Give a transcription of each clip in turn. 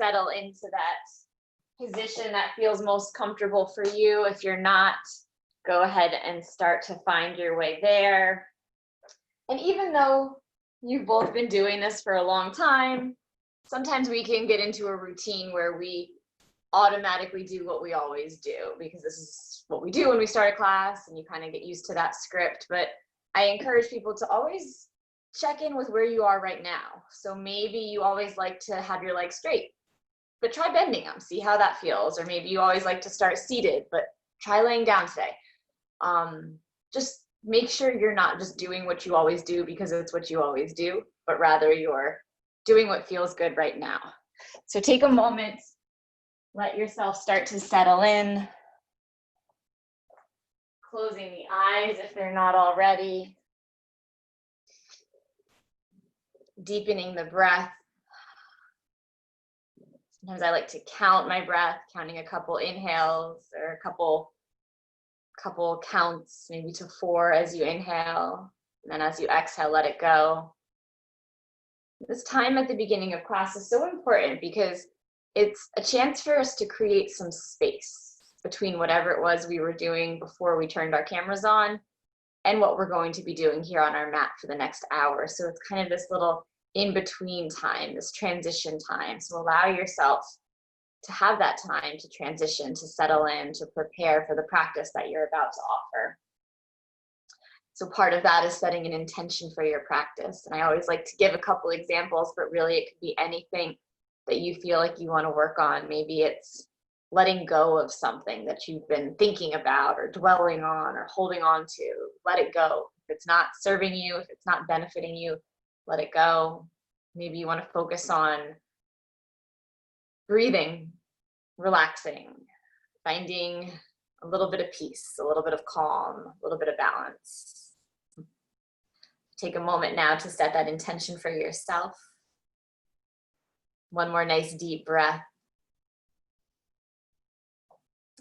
settle into that position that feels most comfortable for you. If you're not, go ahead and start to find your way there. And even though you've both been doing this for a long time, sometimes we can get into a routine where we automatically do what we always do because this is what we do when we start a class, and you kind of get used to that script. But I encourage people to always check in with where you are right now. So maybe you always like to have your legs straight, but try bending them, see how that feels. Or maybe you always like to start seated, but try laying down today. Just make sure you're not just doing what you always do because it's what you always do, but rather you're doing what feels good right now. So take a moment, let yourself start to settle in, closing the eyes if they're not already, deepening the breath. Sometimes I like to count my breath, counting a couple inhales or a couple counts, maybe to 4 as you inhale, and then as you exhale, let it go. This time at the beginning of class is so important because it's a chance for us to create some space between whatever it was we were doing before we turned our cameras on and what we're going to be doing here on our mat for the next hour. So it's kind of this little in-between time, this transition time. So allow yourself to have that time to transition, to settle in, to prepare for the practice that you're about to offer. So part of that is setting an intention for your practice. And I always like to give a couple examples, but really it could be anything that you feel like you want to work on. Maybe it's letting go of something that you've been thinking about or dwelling on or holding on to. Let it go. If it's not serving you, if it's not benefiting you, let it go. Maybe you want to focus on breathing, relaxing, finding a little bit of peace, a little bit of calm, a little bit of balance. Take a moment now to set that intention for yourself. One more nice deep breath.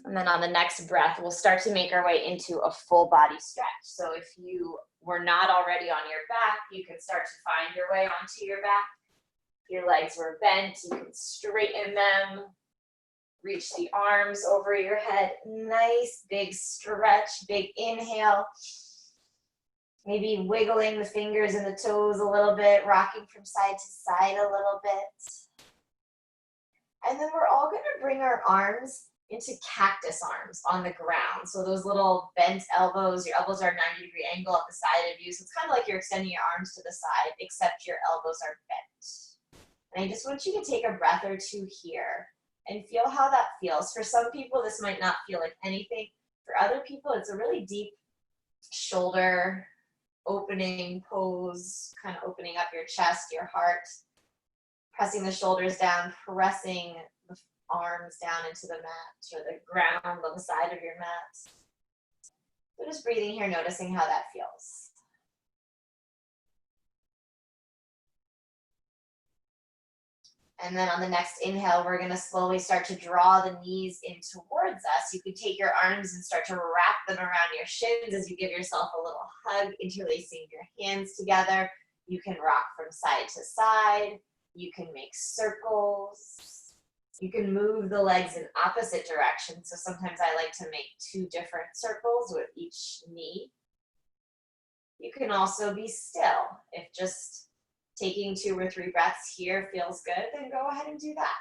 And then on the next breath, we'll start to make our way into a full body stretch. So if you were not already on your back, you can start to find your way onto your back. If your legs were bent, you can straighten them. Reach the arms over your head. Nice big stretch, big inhale. Maybe wiggling the fingers and the toes a little bit, rocking from side to side a little bit. And then we're all going to bring our arms into cactus arms on the ground. So those little bent elbows, your elbows are 90-degree angle at the side of you. So it's kind of like you're extending your arms to the side, except your elbows are bent. And I just want you to take a breath or two here and feel how that feels. For some people, this might not feel like anything. For other people, it's a really deep shoulder opening pose, kind of opening up your chest, your heart, pressing the shoulders down, pressing the arms down into the mat or the ground on the side of your mat. So just breathing here, noticing how that feels. And then on the next inhale, we're going to slowly start to draw the knees in towards us. You can take your arms and start to wrap them around your shins as you give yourself a little hug, interlacing your hands together. You can rock from side to side. You can make circles. You can move the legs in opposite directions. So sometimes I like to make 2 different circles with each knee. You can also be still. If just taking 2 or 3 breaths here feels good, then go ahead and do that.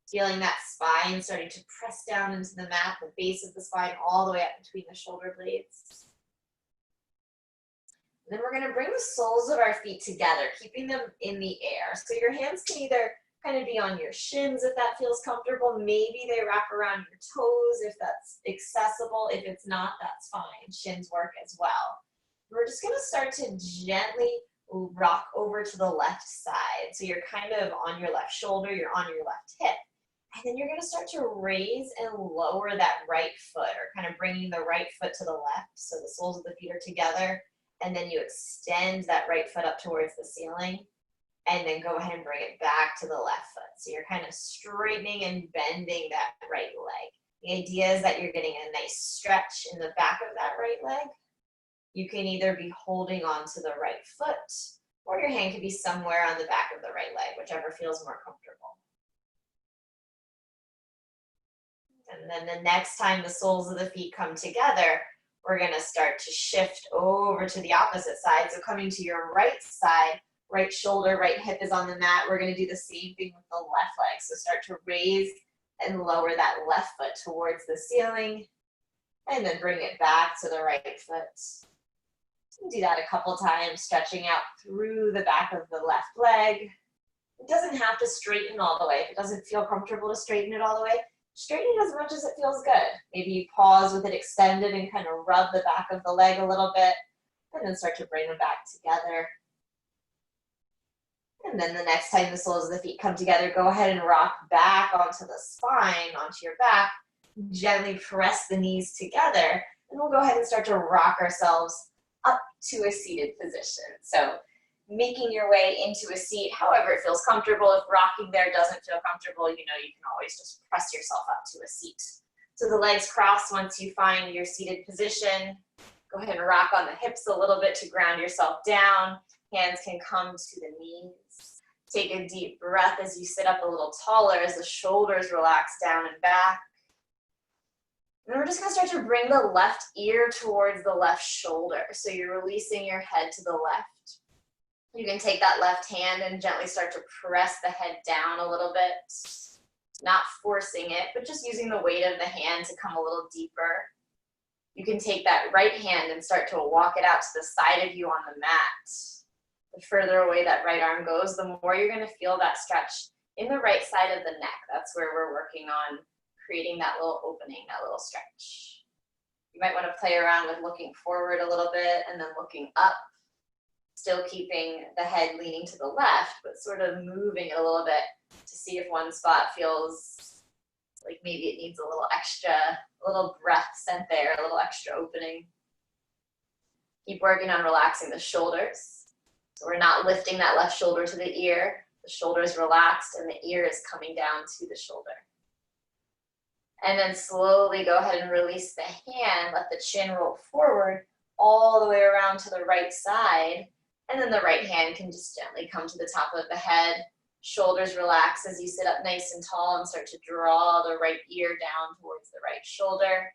Feeling that spine starting to press down into the mat, the base of the spine all the way up between the shoulder blades. And then we're going to bring the soles of our feet together, keeping them in the air. So your hands can either kind of be on your shins if that feels comfortable. Maybe they wrap around your toes if that's accessible. If it's not, that's fine. Shins work as well. We're just going to start to gently rock over to the left side. So you're kind of on your left shoulder, you're on your left hip. And then you're going to start to raise and lower that right foot, or kind of bringing the right foot to the left. So the soles of the feet are together. And then you extend that right foot up towards the ceiling. And then go ahead and bring it back to the left foot. So you're kind of straightening and bending that right leg. The idea is that you're getting a nice stretch in the back of that right leg. You can either be holding on to the right foot, or your hand could be somewhere on the back of the right leg, whichever feels more comfortable. And then the next time the soles of the feet come together, we're gonna start to shift over to the opposite side. So coming to your right side, right shoulder, right hip is on the mat. We're gonna do the same thing with the left leg. So start to raise and lower that left foot towards the ceiling, and then bring it back to the right foot. Do that a couple times, stretching out through the back of the left leg. It doesn't have to straighten all the way. If it doesn't feel comfortable to straighten it all the way, straighten it as much as it feels good. Maybe you pause with it extended and kind of rub the back of the leg a little bit, and then start to bring them back together. And then the next time the soles of the feet come together, go ahead and rock back onto the spine, onto your back. Gently press the knees together, and we'll go ahead and start to rock ourselves up to a seated position. So making your way into a seat, however it feels comfortable. If rocking there doesn't feel comfortable, you know, you can always just press yourself up to a seat. So the legs cross once you find your seated position. Go ahead and rock on the hips a little bit to ground yourself down. Hands can come to the knees. Take a deep breath as you sit up a little taller, as the shoulders relax down and back. And then we're just gonna start to bring the left ear towards the left shoulder. So you're releasing your head to the left. You can take that left hand and gently start to press the head down a little bit. Not forcing it, but just using the weight of the hand to come a little deeper. You can take that right hand and start to walk it out to the side of you on the mat. The further away that right arm goes, the more you're gonna feel that stretch in the right side of the neck. That's where we're working on creating that little opening, that little stretch. You might want to play around with looking forward a little bit and then looking up, still keeping the head leaning to the left, but sort of moving it a little bit to see if one spot feels like maybe it needs a little extra, a little breath sent there, a little extra opening. Keep working on relaxing the shoulders. So we're not lifting that left shoulder to the ear. The shoulder is relaxed and the ear is coming down to the shoulder. And then slowly go ahead and release the hand, let the chin roll forward all the way around to the right side. And then the right hand can just gently come to the top of the head. Shoulders relax as you sit up nice and tall and start to draw the right ear down towards the right shoulder.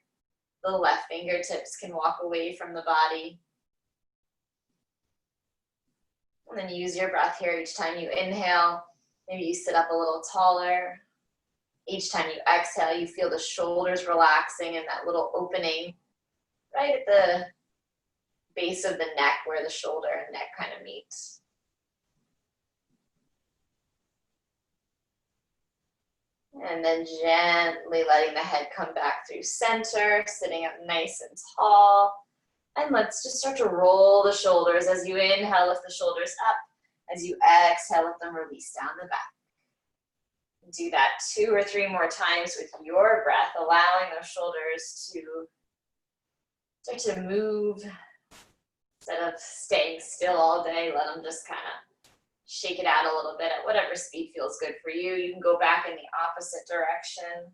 The left fingertips can walk away from the body. And then use your breath here each time you inhale. Maybe you sit up a little taller. Each time you exhale, you feel the shoulders relaxing and that little opening right at the base of the neck where the shoulder and neck kind of meet. And then gently letting the head come back through center, sitting up nice and tall. And let's just start to roll the shoulders. As you inhale, lift the shoulders up. As you exhale, let them release down the back. Do that 2 or 3 more times with your breath, allowing those shoulders to start to move. Instead of staying still all day, let them just kind of shake it out a little bit at whatever speed feels good for you. You can go back in the opposite direction.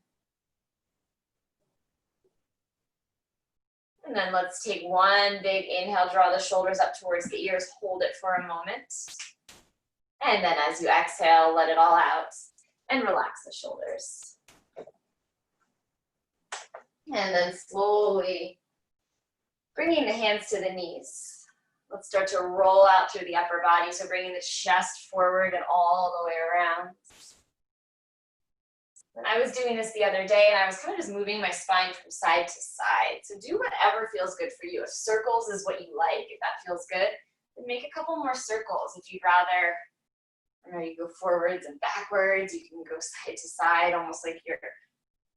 And then let's take one big inhale, draw the shoulders up towards the ears, hold it for a moment. And then as you exhale, let it all out. And relax the shoulders. And then slowly bringing the hands to the knees. Let's start to roll out through the upper body. So bringing the chest forward and all the way around. And I was doing this the other day and I was kind of just moving my spine from side to side. So do whatever feels good for you. If circles is what you like, if that feels good, then make a couple more circles. If you'd rather, you go forwards and backwards, you can go side to side, almost like you're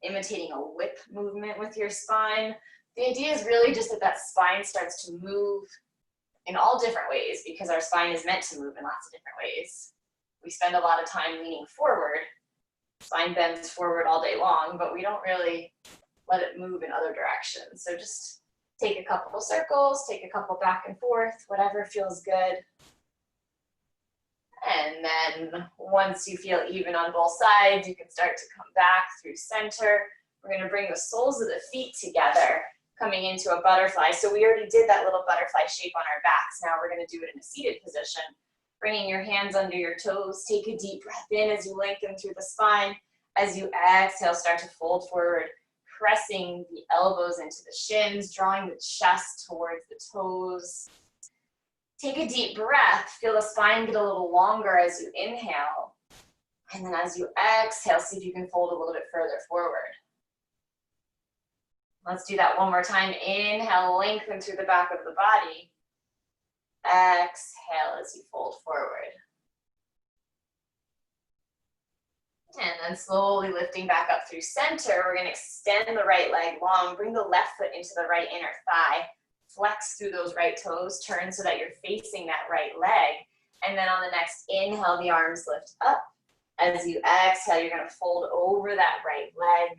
imitating a whip movement with your spine. The idea is really just that spine starts to move in all different ways because our spine is meant to move in lots of different ways. We spend a lot of time leaning forward. Spine bends forward all day long, but we don't really let it move in other directions. So just take a couple of circles, take a couple back and forth, whatever feels good. And then once you feel even on both sides, you can start to come back through center. We're going to bring the soles of the feet together, coming into a butterfly. So we already did that little butterfly shape on our backs. Now we're going to do it in a seated position. Bringing your hands under your toes, take a deep breath in as you lengthen through the spine. As you exhale, start to fold forward, pressing the elbows into the shins, drawing the chest towards the toes. Take a deep breath. Feel the spine get a little longer as you inhale. And then as you exhale, see if you can fold a little bit further forward. Let's do that one more time. Inhale, lengthen through the back of the body. Exhale as you fold forward. And then slowly lifting back up through center, we're going to extend the right leg long, bring the left foot into the right inner thigh, flex through those right toes, turn so that you're facing that right leg. And then on the next inhale, the arms lift up. As you exhale, you're going to fold over that right leg.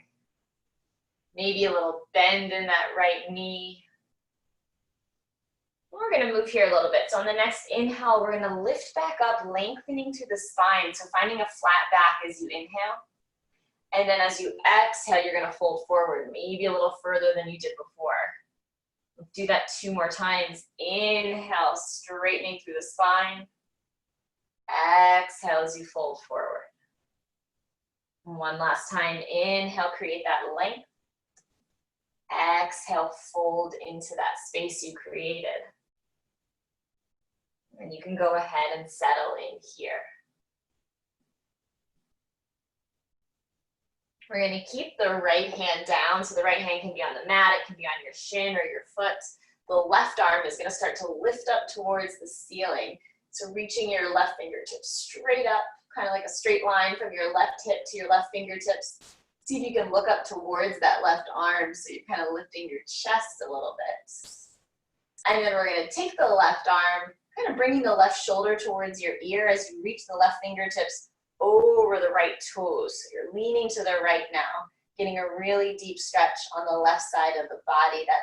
Maybe a little bend in that right knee. We're going to move here a little bit. So on the next inhale, we're going to lift back up, lengthening through the spine. So finding a flat back as you inhale. And then as you exhale, you're going to fold forward, maybe a little further than you did before. Do that 2 more times. Inhale, straightening through the spine. Exhale as you fold forward. One last time. Inhale, create that length. Exhale, fold into that space you created. And you can go ahead and settle in here. We're going to keep the right hand down. So the right hand can be on the mat, it can be on your shin or your foot. The left arm is going to start to lift up towards the ceiling. So reaching your left fingertips straight up, kind of like a straight line from your left hip to your left fingertips. See if you can look up towards that left arm so you're kind of lifting your chest a little bit. And then we're going to take the left arm, kind of bringing the left shoulder towards your ear as you reach the left fingertips over the right toes. So you're leaning to the right now, getting a really deep stretch on the left side of the body. That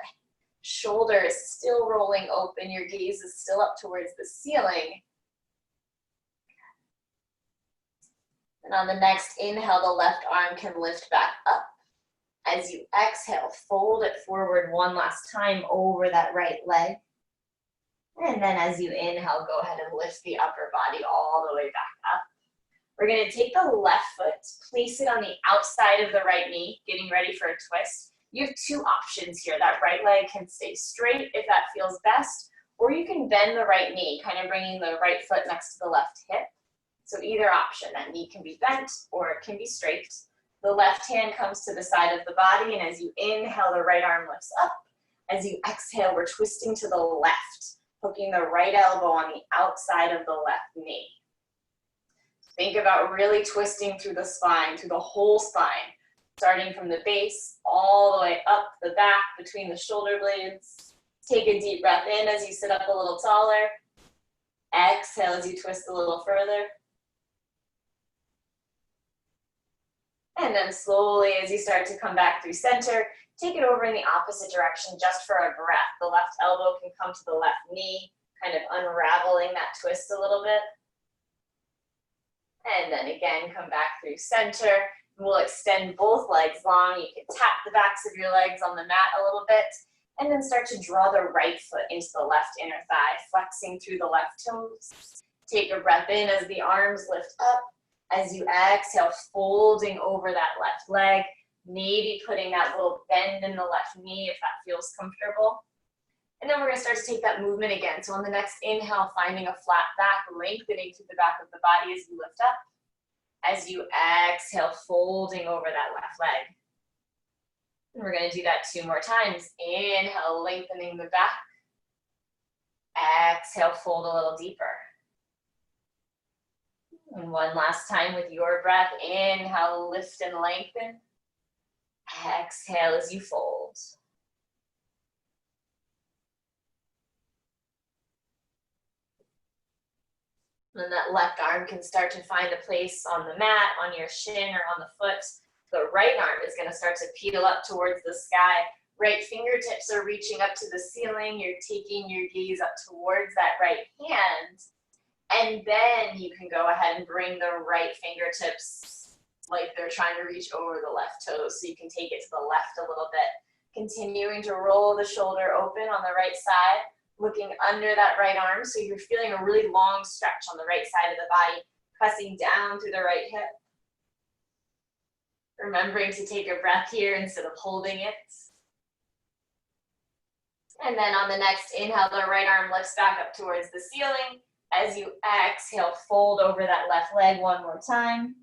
shoulder is still rolling open. Your gaze is still up towards the ceiling. And on the next inhale, the left arm can lift back up. As you exhale, fold it forward one last time over that right leg. And then as you inhale, go ahead and lift the upper body all the way back up. We're going to take the left foot, place it on the outside of the right knee, getting ready for a twist. You have 2 options here. That right leg can stay straight if that feels best, or you can bend the right knee, kind of bringing the right foot next to the left hip. So either option, that knee can be bent or it can be straight. The left hand comes to the side of the body, and as you inhale, the right arm lifts up. As you exhale, we're twisting to the left, hooking the right elbow on the outside of the left knee. Think about really twisting through the spine, through the whole spine, starting from the base all the way up the back between the shoulder blades. Take a deep breath in as you sit up a little taller. Exhale as you twist a little further. And then slowly, as you start to come back through center, take it over in the opposite direction just for a breath. The left elbow can come to the left knee, kind of unraveling that twist a little bit. And then again, come back through center. We'll extend both legs long. You can tap the backs of your legs on the mat a little bit. And then start to draw the right foot into the left inner thigh, flexing through the left toes. Take a breath in as the arms lift up. As you exhale, folding over that left leg, maybe putting that little bend in the left knee if that feels comfortable. And then we're going to start to take that movement again. So on the next inhale, finding a flat back, lengthening through the back of the body as you lift up. As you exhale, folding over that left leg. And we're going to do that 2 more times. Inhale, lengthening the back. Exhale, fold a little deeper. And one last time with your breath. Inhale, lift and lengthen. Exhale as you fold. And that left arm can start to find a place on the mat, on your shin, or on the foot. The right arm is going to start to pedal up towards the sky. Right fingertips are reaching up to the ceiling. You're taking your gaze up towards that right hand. And then you can go ahead and bring the right fingertips like they're trying to reach over the left toes. So you can take it to the left a little bit. Continuing to roll the shoulder open on the right side, looking under that right arm. So you're feeling a really long stretch on the right side of the body, pressing down through the right hip. Remembering to take a breath here instead of holding it. And then on the next inhale, the right arm lifts back up towards the ceiling. As you exhale, fold over that left leg one more time.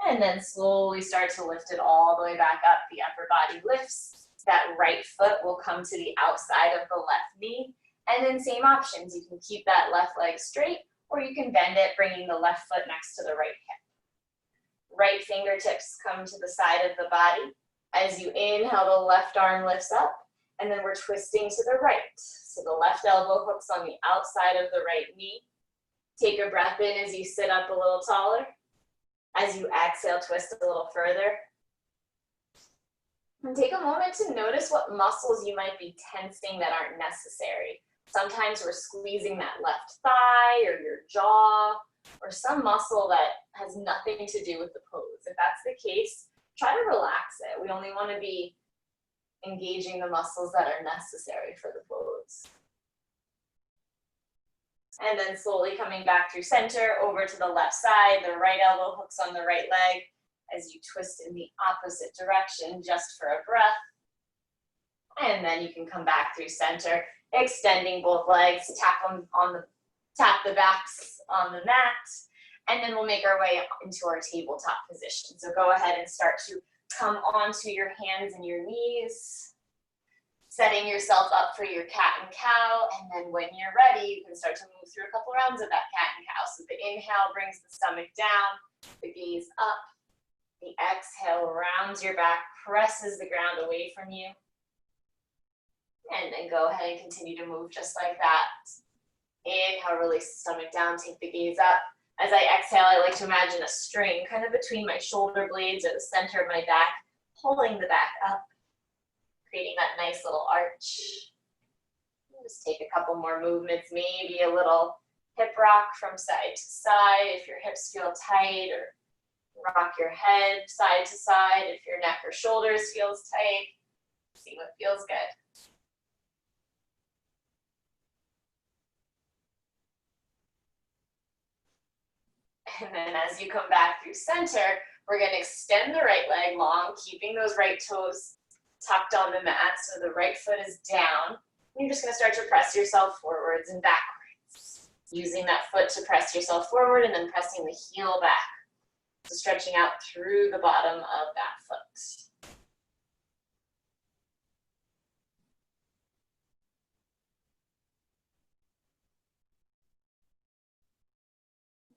And then slowly start to lift it all the way back up. The upper body lifts. That right foot will come to the outside of the left knee. And then same options. You can keep that left leg straight, or you can bend it, bringing the left foot next to the right hip. Right fingertips come to the side of the body. As you inhale, the left arm lifts up. And then we're twisting to the right. So the left elbow hooks on the outside of the right knee. Take a breath in as you sit up a little taller. As you exhale, twist a little further. And take a moment to notice what muscles you might be tensing that aren't necessary. Sometimes we're squeezing that left thigh or your jaw or some muscle that has nothing to do with the pose. If that's the case, try to relax it. We only want to be engaging the muscles that are necessary for the pose. And then slowly coming back through center, over to the left side, the right elbow hooks on the right leg as you twist in the opposite direction just for a breath. And then you can come back through center, extending both legs, tap the backs on the mat, and then we'll make our way into our tabletop position. So go ahead and start to come onto your hands and your knees, setting yourself up for your cat and cow, and then when you're ready, you can start to move through a couple rounds of that cat and cow. So the inhale brings the stomach down, the gaze up, the exhale rounds your back, presses the ground away from you, and then go ahead and continue to move just like that. Inhale, release the stomach down, take the gaze up. As I exhale, I like to imagine a string kind of between my shoulder blades or the center of my back, pulling the back up, creating that nice little arch. Just take a couple more movements, maybe a little hip rock from side to side if your hips feel tight, or rock your head side to side if your neck or shoulders feels tight. See what feels good. And then as you come back through center, we're going to extend the right leg long, keeping those right toes tucked on the mat, so the right foot is down. You're just going to start to press yourself forwards and backwards, using that foot to press yourself forward and then pressing the heel back. So stretching out through the bottom of that foot.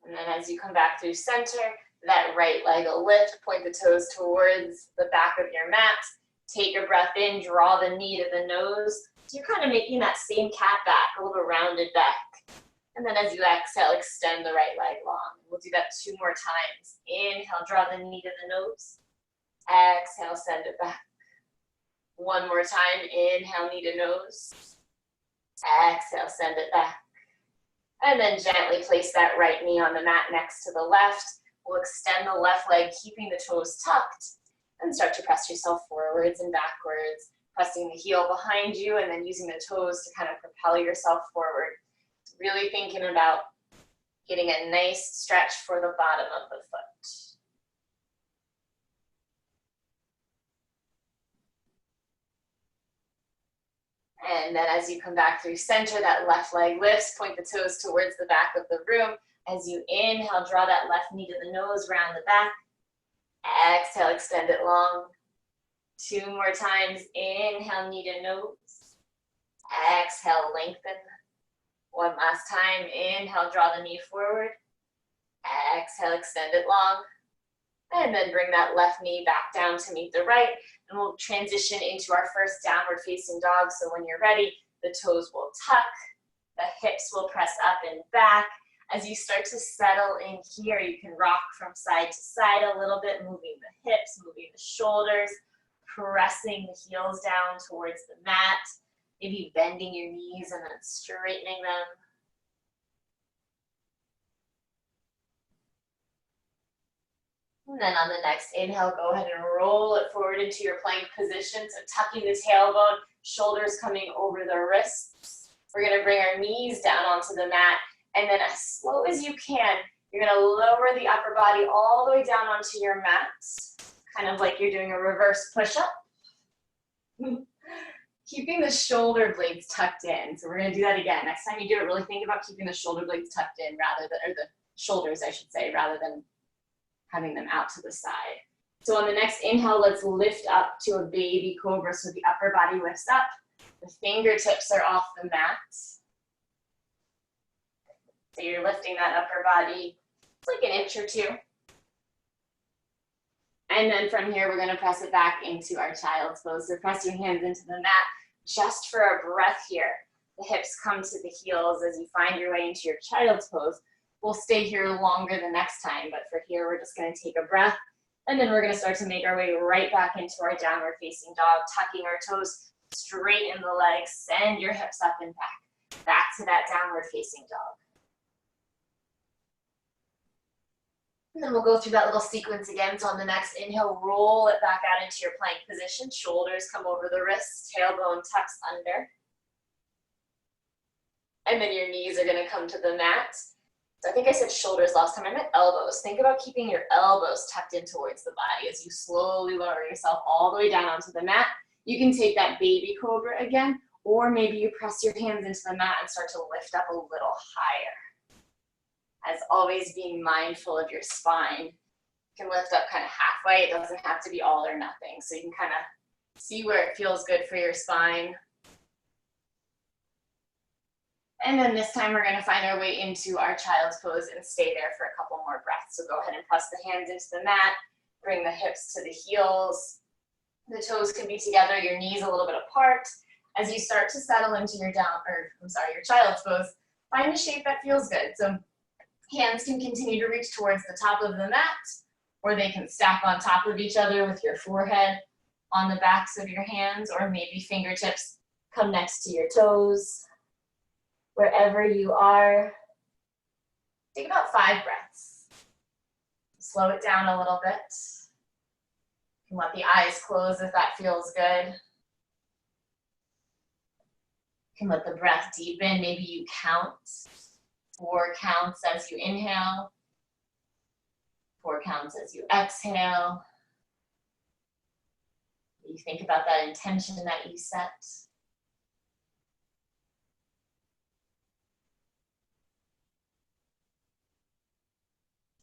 And then as you come back through center, that right leg will lift, point the toes towards the back of your mat. Take a breath in, draw the knee to the nose. So you're kind of making that same cat back, a little rounded back. And then as you exhale, extend the right leg long. We'll do that 2 more times. Inhale, draw the knee to the nose. Exhale, send it back. 1 more time. Inhale, knee to nose. Exhale, send it back. And then gently place that right knee on the mat next to the left. We'll extend the left leg, keeping the toes tucked, and start to press yourself forwards and backwards, pressing the heel behind you and then using the toes to kind of propel yourself forward. Really thinking about getting a nice stretch for the bottom of the foot. And then as you come back through center, that left leg lifts, point the toes towards the back of the room. As you inhale, draw that left knee to the nose, round the back. Exhale, extend it long. 2 more times. Inhale, knee to nose. Exhale, lengthen. 1 last time. Inhale, draw the knee forward. Exhale, extend it long. And then bring that left knee back down to meet the right. And we'll transition into our first downward facing dog. So when you're ready, the toes will tuck. The hips will press up and back. As you start to settle in here, you can rock from side to side a little bit, moving the hips, moving the shoulders, pressing the heels down towards the mat, maybe bending your knees and then straightening them. And then on the next inhale, go ahead and roll it forward into your plank position. So tucking the tailbone, shoulders coming over the wrists. We're going to bring our knees down onto the mat. And then as slow as you can, you're going to lower the upper body all the way down onto your mat. kind of like you're doing a reverse push-up. Keeping the shoulder blades tucked in. So we're gonna do that again. Next time you do it, really think about keeping the shoulder blades tucked in rather than, or the shoulders, I should say, rather than having them out to the side. So on the next inhale, let's lift up to a baby cobra. So the upper body lifts up, the fingertips are off the mat. So you're lifting that upper body, it's like an inch or two. And then from here, we're gonna press it back into our child's pose. So press your hands into the mat just for a breath here. The hips come to the heels as you find your way into your child's pose. We'll stay here longer the next time, but for here, we're just gonna take a breath, and then we're gonna start to make our way right back into our downward facing dog, tucking our toes, straighten the legs, send your hips up and back to that downward facing dog. And then we'll go through that little sequence again. So on the next inhale, roll it back out into your plank position. Shoulders come over the wrists, tailbone tucks under. And then your knees are gonna come to the mat. So I think I said shoulders last time, I meant elbows. Think about keeping your elbows tucked in towards the body as you slowly lower yourself all the way down onto the mat. You can take that baby cobra again, or maybe you press your hands into the mat and start to lift up a little higher. As always, being mindful of your spine. You can lift up kind of halfway. It doesn't have to be all or nothing. So you can kind of see where it feels good for your spine. And then this time we're going to find our way into our child's pose and stay there for a couple more breaths. So go ahead and press the hands into the mat. Bring the hips to the heels. The toes can be together, your knees a little bit apart. As you start to settle into your your child's pose, find a shape that feels good. So hands can continue to reach towards the top of the mat, or they can stack on top of each other with your forehead on the backs of your hands, or maybe fingertips come next to your toes. Wherever you are, take about 5 breaths. Slow it down a little bit. You can let the eyes close if that feels good. You can let the breath deepen. Maybe you count. 4 counts as you inhale, 4 counts as you exhale. You think about that intention that you set.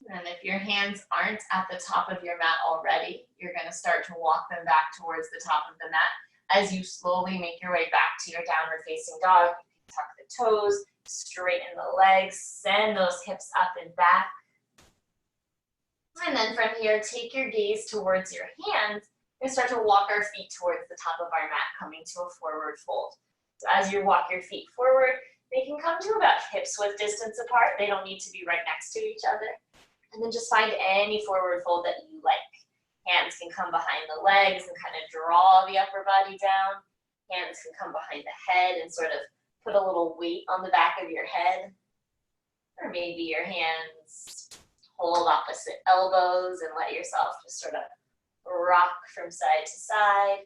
And if your hands aren't at the top of your mat already, you're going to start to walk them back towards the top of the mat. As you slowly make your way back to your downward facing dog, you can tuck the toes, straighten the legs, send those hips up and back. And then from here, take your gaze towards your hands and start to walk our feet towards the top of our mat, coming to a forward fold. So as you walk your feet forward, they can come to about hips width distance apart. They don't need to be right next to each other. And then just find any forward fold that you like. Hands can come behind the legs and kind of draw the upper body down. Hands can come behind the head and sort of put a little weight on the back of your head. Or maybe your hands hold opposite elbows and let yourself just sort of rock from side to side.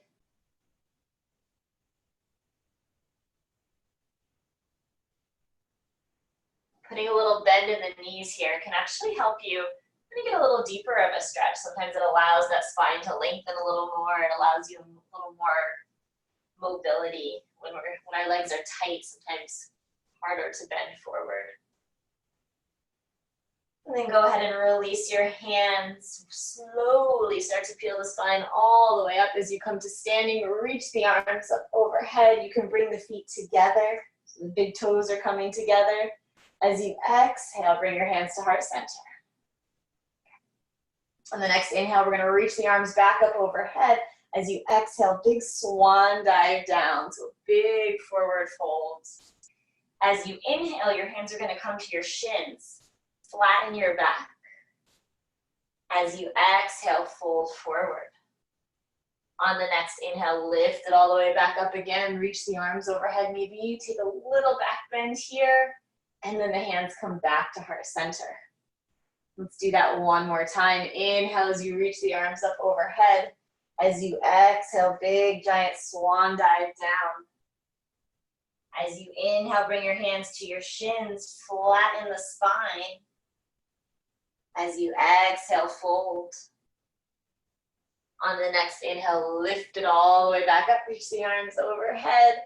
Putting a little bend in the knees here can actually help you get a little deeper of a stretch. Sometimes it allows that spine to lengthen a little more. It allows you a little more mobility. When our legs are tight, sometimes harder to bend forward. And then go ahead and release your hands. Slowly start to peel the spine all the way up as you come to standing. Reach the arms up overhead. You can bring the feet together. So the big toes are coming together. As you exhale, bring your hands to heart center. On the next inhale, we're going to reach the arms back up overhead. As you exhale, big swan dive down. So big forward fold. As you inhale, your hands are going to come to your shins. Flatten your back. As you exhale, fold forward. On the next inhale, lift it all the way back up again. Reach the arms overhead. Maybe you take a little back bend here. And then the hands come back to heart center. Let's do that one more time. Inhale as you reach the arms up overhead. As you exhale, big giant swan dive down. As you inhale, bring your hands to your shins, flatten the spine. As you exhale, fold. On the next inhale, lift it all the way back up, reach the arms overhead.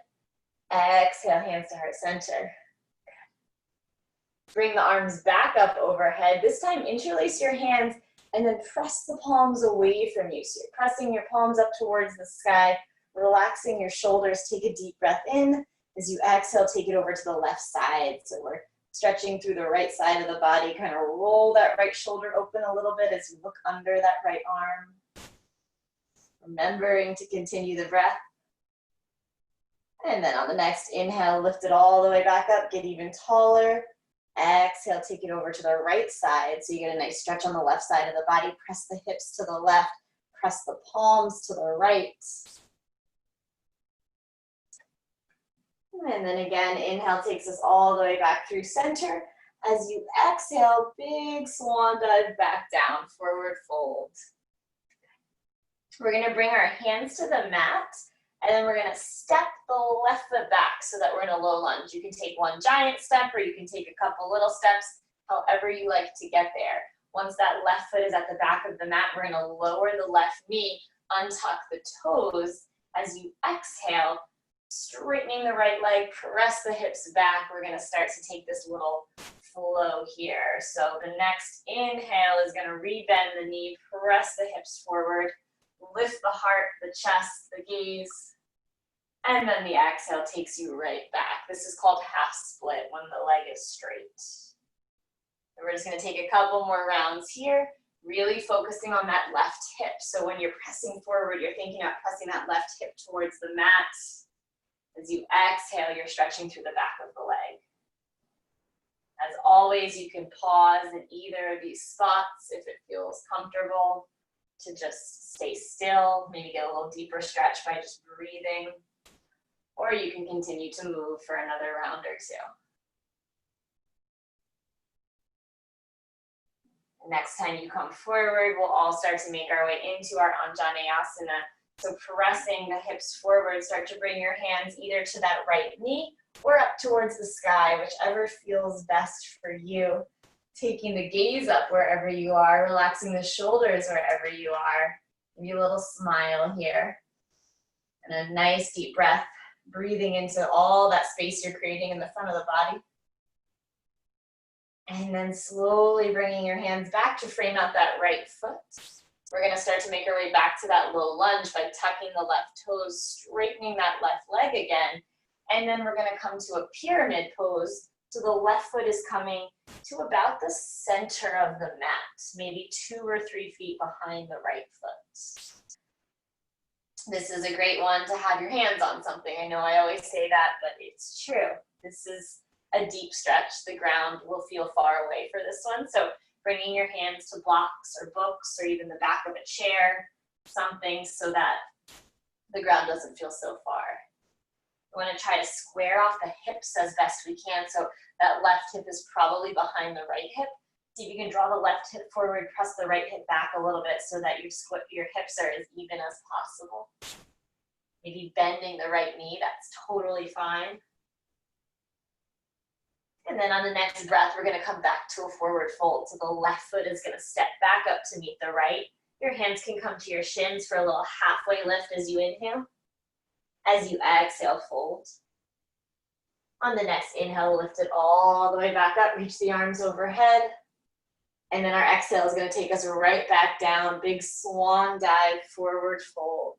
Exhale, hands to heart center. Bring the arms back up overhead. This time, interlace your hands and then press the palms away from you. So you're pressing your palms up towards the sky, relaxing your shoulders. Take a deep breath in. As you exhale, take it over to the left side. So we're stretching through the right side of the body. Kind of roll that right shoulder open a little bit as you look under that right arm. Remembering to continue the breath. And then on the next inhale, lift it all the way back up, get even taller. Exhale, take it over to the right side. So you get a nice stretch on the left side of the body. Press the hips to the left, press the palms to the right. And then again, inhale takes us all the way back through center. As you exhale, big swan dive back down, forward fold. We're gonna bring our hands to the mat, and then we're gonna step the left foot back so that we're in a low lunge. You can take one giant step or you can take a couple little steps, however you like to get there. Once that left foot is at the back of the mat, we're gonna lower the left knee, untuck the toes. As you exhale, straightening the right leg, press the hips back. We're gonna start to take this little flow here. So the next inhale is gonna rebend the knee, press the hips forward, lift the heart, the chest, the gaze, and then the exhale takes you right back. This is called half split when the leg is straight. And we're just gonna take a couple more rounds here, really focusing on that left hip. So when you're pressing forward, you're thinking about pressing that left hip towards the mat. As you exhale, you're stretching through the back of the leg. As always, you can pause in either of these spots if it feels comfortable to just stay still, maybe get a little deeper stretch by just breathing, or you can continue to move for another round or two. Next time you come forward, we'll all start to make our way into our Anjaneyasana. So pressing the hips forward, start to bring your hands either to that right knee or up towards the sky, whichever feels best for you. Taking the gaze up wherever you are, relaxing the shoulders wherever you are. Maybe a little smile here. And a nice deep breath, breathing into all that space you're creating in the front of the body. And then slowly bringing your hands back to frame out that right foot. We're gonna start to make our way back to that low lunge by tucking the left toes, straightening that left leg again. And then we're gonna come to a pyramid pose. So the left foot is coming to about the center of the mat, maybe 2 or 3 feet behind the right foot. This is a great one to have your hands on something. I know I always say that, but it's true. This is a deep stretch. The ground will feel far away for this one. So bringing your hands to blocks or books or even the back of a chair, something so that the ground doesn't feel so far. We want to try to square off the hips as best we can. So that left hip is probably behind the right hip. See if you can draw the left hip forward, press the right hip back a little bit so that your hips are as even as possible. Maybe bending the right knee, that's totally fine. And then on the next breath, we're gonna come back to a forward fold. So the left foot is gonna step back up to meet the right. Your hands can come to your shins for a little halfway lift as you inhale. As you exhale, fold. On the next inhale, lift it all the way back up, reach the arms overhead. And then our exhale is gonna take us right back down, big swan dive, forward fold.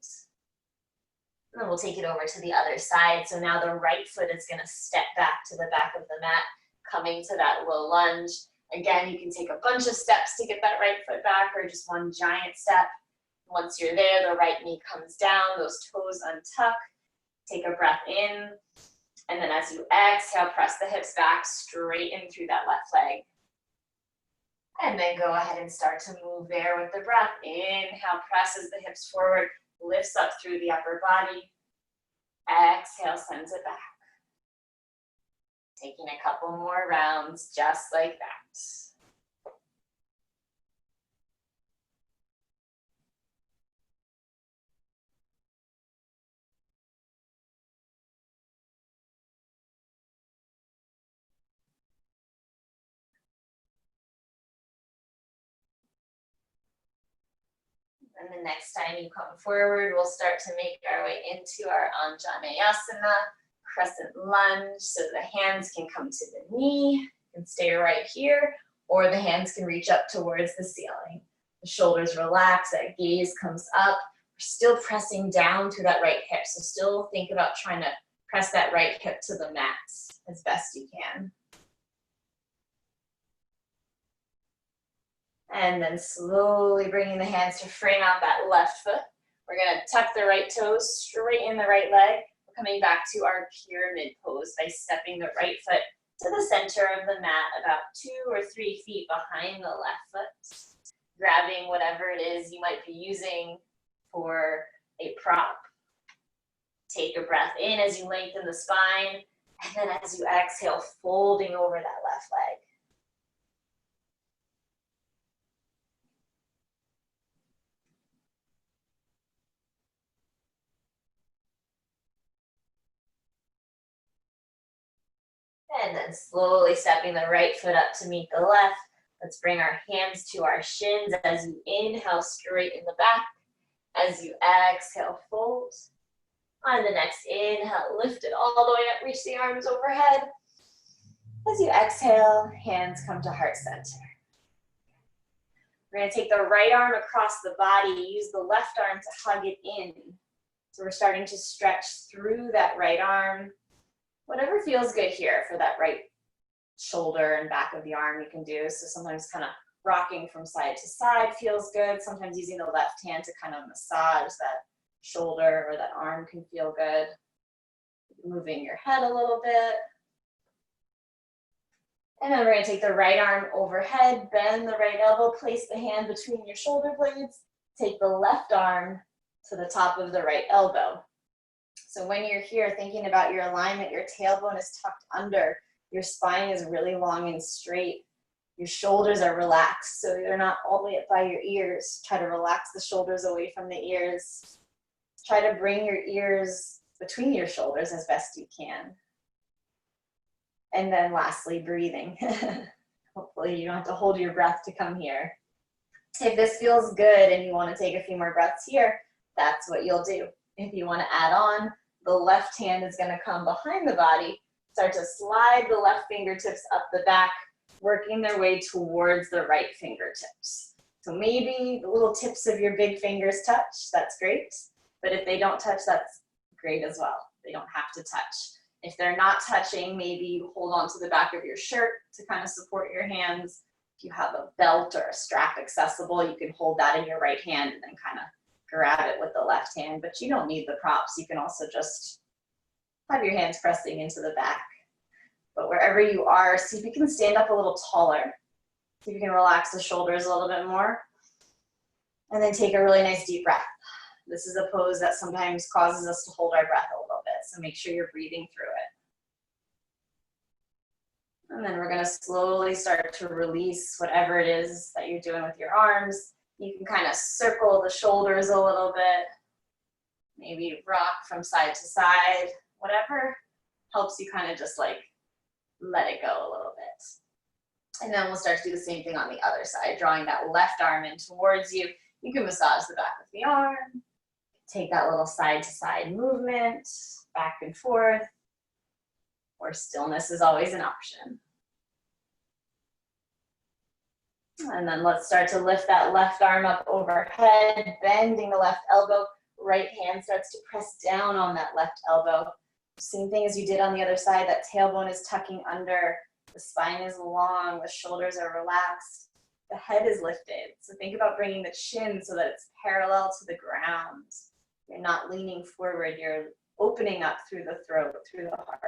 And then we'll take it over to the other side. So now the right foot is gonna step back to the back of the mat, coming to that low lunge. Again, you can take a bunch of steps to get that right foot back or just one giant step. Once you're there, the right knee comes down, those toes untuck. Take a breath in. And then as you exhale, press the hips back, straighten through that left leg. And then go ahead and start to move there with the breath. Inhale, presses the hips forward, lifts up through the upper body. Exhale, sends it back. Taking a couple more rounds just like that. And the next time you come forward, we'll start to make our way into our Anjaneyasana, crescent lunge. So the hands can come to the knee and stay right here, or the hands can reach up towards the ceiling. The shoulders relax, that gaze comes up. We're still pressing down through that right hip. So still think about trying to press that right hip to the mat as best you can. And then slowly bringing the hands to frame out that left foot. We're gonna tuck the right toes, straighten the right leg. We're coming back to our pyramid pose by stepping the right foot to the center of the mat, about 2 or 3 feet behind the left foot. Grabbing whatever it is you might be using for a prop. Take a breath in as you lengthen the spine, and then as you exhale, folding over that left leg. And then slowly stepping the right foot up to meet the left. Let's bring our hands to our shins as you inhale, straighten the back. As you exhale, fold. On the next inhale, lift it all the way up, reach the arms overhead. As you exhale, hands come to heart center. We're gonna take the right arm across the body, use the left arm to hug it in. So we're starting to stretch through that right arm. Whatever feels good here for that right shoulder and back of the arm you can do. So sometimes kind of rocking from side to side feels good. Sometimes using the left hand to kind of massage that shoulder or that arm can feel good. Moving your head a little bit. And then we're gonna take the right arm overhead, bend the right elbow, place the hand between your shoulder blades, take the left arm to the top of the right elbow. So when you're here thinking about your alignment, your tailbone is tucked under, your spine is really long and straight, your shoulders are relaxed, so they're not all the way up by your ears. Try to relax the shoulders away from the ears. Try to bring your ears between your shoulders as best you can. And then lastly, breathing. Hopefully you don't have to hold your breath to come here. If this feels good and you want to take a few more breaths here, that's what you'll do. If you want to add on, the left hand is going to come behind the body, start to slide the left fingertips up the back, working their way towards the right fingertips. So maybe the little tips of your big fingers touch, that's great. But if they don't touch, that's great as well. They don't have to touch. If they're not touching, maybe you hold on to the back of your shirt to kind of support your hands. If you have a belt or a strap accessible, you can hold that in your right hand and then kind of grab it with the left hand, but you don't need the props. You can also just have your hands pressing into the back. But wherever you are, see if you can stand up a little taller. See if you can relax the shoulders a little bit more. And then take a really nice deep breath. This is a pose that sometimes causes us to hold our breath a little bit, so make sure you're breathing through it. And then we're gonna slowly start to release whatever it is that you're doing with your arms. You can kind of circle the shoulders a little bit, maybe rock from side to side, whatever helps you kind of just like let it go a little bit. And then we'll start to do the same thing on the other side, drawing that left arm in towards you. You can massage the back of the arm, take that little side to side movement, back and forth, or stillness is always an option. And then let's start to lift that left arm up overhead, bending the left elbow. Right hand starts to press down on that left elbow. Same thing as you did on the other side, that tailbone is tucking under, the spine is long, the shoulders are relaxed, the head is lifted. So think about bringing the chin so that it's parallel to the ground. You're not leaning forward, you're opening up through the throat, through the heart.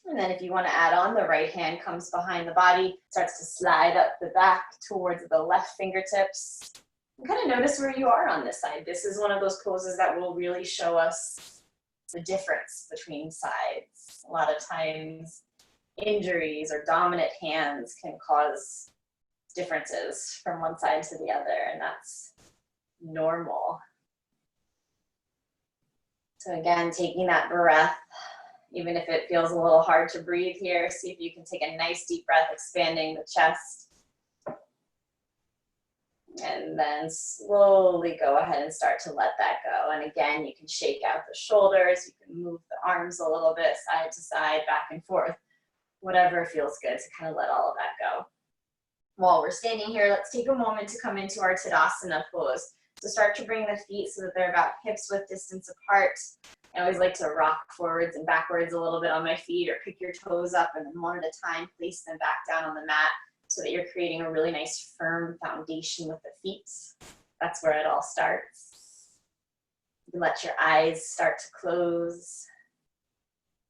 And then if you want to add on, the right hand comes behind the body, starts to slide up the back towards the left fingertips. And kind of notice where you are on this side. This is one of those poses that will really show us the difference between sides. A lot of times, injuries or dominant hands can cause differences from one side to the other, and that's normal. So again, taking that breath, even if it feels a little hard to breathe here, see if you can take a nice deep breath, expanding the chest. And then slowly go ahead and start to let that go. And again, you can shake out the shoulders. You can move the arms a little bit, side to side, back and forth. Whatever feels good to kind of let all of that go. While we're standing here, let's take a moment to come into our Tadasana pose. So start to bring the feet so that they're about hips width distance apart. I always like to rock forwards and backwards a little bit on my feet, or pick your toes up and then one at a time place them back down on the mat so that you're creating a really nice firm foundation with the feet. That's where it all starts. You can let your eyes start to close.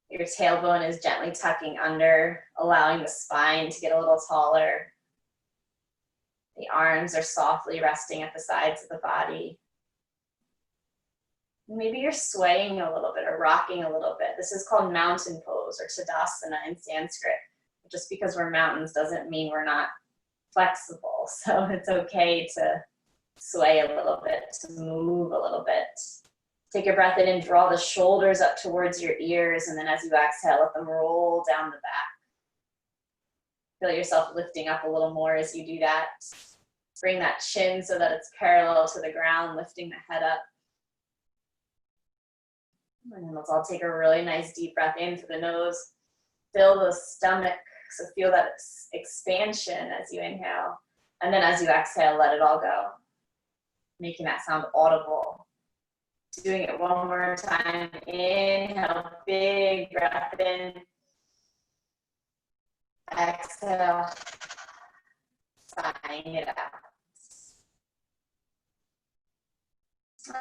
Your tailbone is gently tucking under, allowing the spine to get a little taller. The arms are softly resting at the sides of the body. Maybe you're swaying a little bit or rocking a little bit. This is called mountain pose or Tadasana in Sanskrit. Just because we're mountains doesn't mean we're not flexible. So it's okay to sway a little bit, to move a little bit. Take a breath in and draw the shoulders up towards your ears, and then as you exhale, let them roll down the back. Feel yourself lifting up a little more as you do that. Bring that chin so that it's parallel to the ground, lifting the head up. And then let's all take a really nice deep breath in through the nose. Fill the stomach, so feel that expansion as you inhale. And then as you exhale, let it all go. Making that sound audible. Doing it one more time. Inhale, big breath in. Exhale, sighing it out.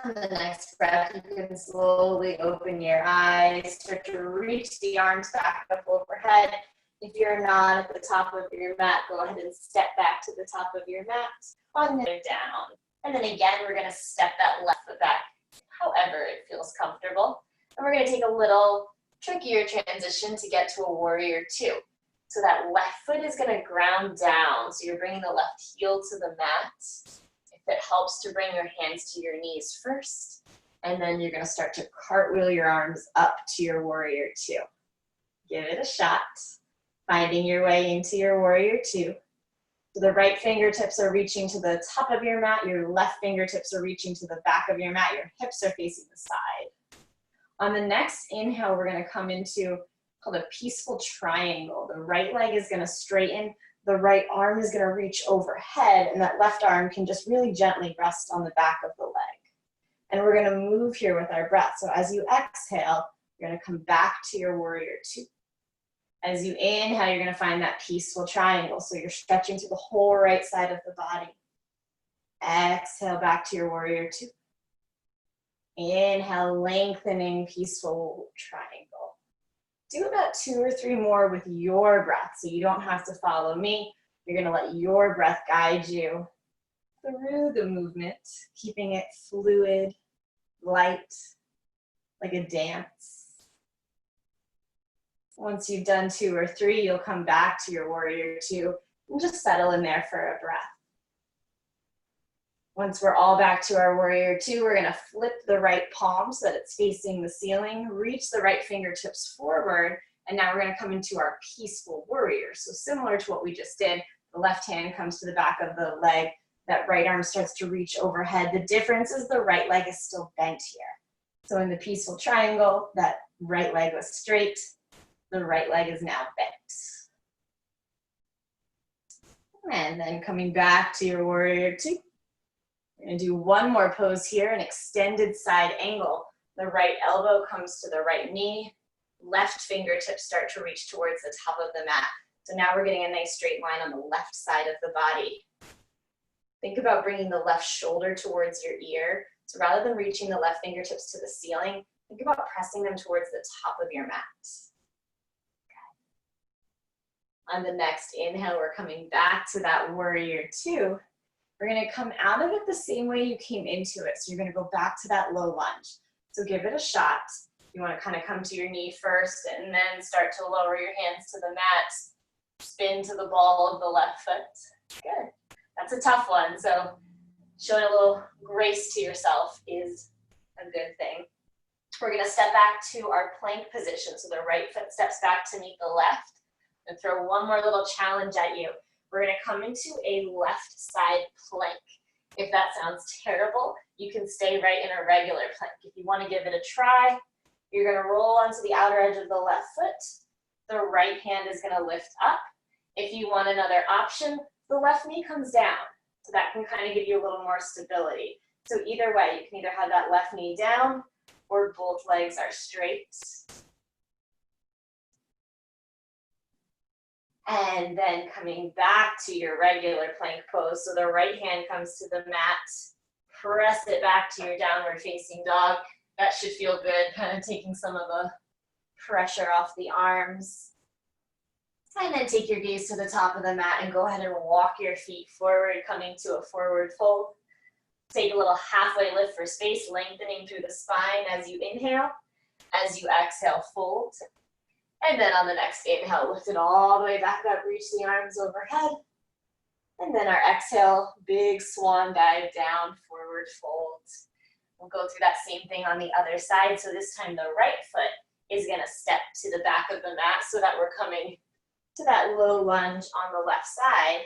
On the next breath, you can slowly open your eyes, start to reach the arms back up overhead. If you're not at the top of your mat, go ahead and step back to the top of your mat, on the down. And then again, we're gonna step that left foot back, however it feels comfortable. And we're gonna take a little trickier transition to get to a warrior two. So that left foot is gonna ground down. So you're bringing the left heel to the mat. If it helps to bring your hands to your knees first, and then you're gonna start to cartwheel your arms up to your warrior two. Give it a shot, finding your way into your warrior two. So the right fingertips are reaching to the top of your mat, your left fingertips are reaching to the back of your mat, your hips are facing the side. On the next inhale, we're gonna come into called a peaceful triangle. The right leg is gonna straighten, the right arm is gonna reach overhead, and that left arm can just really gently rest on the back of the leg. And we're gonna move here with our breath. So as you exhale, you're gonna come back to your warrior two. As you inhale, you're gonna find that peaceful triangle. So you're stretching through the whole right side of the body. Exhale back to your warrior two. Inhale, lengthening peaceful triangle. Do about 2 or 3 more with your breath, so you don't have to follow me. You're gonna let your breath guide you through the movement, keeping it fluid, light, like a dance. Once you've done 2 or 3, you'll come back to your warrior two and just settle in there for a breath. Once we're all back to our warrior two, we're gonna flip the right palm so that it's facing the ceiling, reach the right fingertips forward, and now we're gonna come into our peaceful warrior. So similar to what we just did, the left hand comes to the back of the leg, that right arm starts to reach overhead. The difference is the right leg is still bent here. So in the peaceful triangle, that right leg was straight, the right leg is now bent. And then coming back to your warrior two. We're gonna do one more pose here, an extended side angle. The right elbow comes to the right knee, left fingertips start to reach towards the top of the mat. So now we're getting a nice straight line on the left side of the body. Think about bringing the left shoulder towards your ear. So rather than reaching the left fingertips to the ceiling, think about pressing them towards the top of your mat. Okay. On the next inhale, we're coming back to that warrior two. We're gonna come out of it the same way you came into it. So you're gonna go back to that low lunge. So give it a shot. You wanna kind of come to your knee first and then start to lower your hands to the mat. Spin to the ball of the left foot. Good. That's a tough one. So showing a little grace to yourself is a good thing. We're gonna step back to our plank position. So the right foot steps back to meet the left. And throw one more little challenge at you. We're gonna come into a left side plank. If that sounds terrible, you can stay right in a regular plank. If you want to give it a try, you're going to roll onto the outer edge of the left foot. The right hand is going to lift up. If you want another option, the left knee comes down. So that can kind of give you a little more stability. So either way, you can either have that left knee down or both legs are straight. And then coming back to your regular plank pose. So the right hand comes to the mat. Press it back to your downward facing dog. That should feel good, kind of taking some of the pressure off the arms. And then take your gaze to the top of the mat and go ahead and walk your feet forward, coming to a forward fold. Take a little halfway lift for space, lengthening through the spine as you inhale. As you exhale, fold. And then on the next inhale, lift it all the way back up, reach the arms overhead. And then our exhale, big swan dive down, forward fold. We'll go through that same thing on the other side. So this time the right foot is gonna step to the back of the mat so that we're coming to that low lunge on the left side.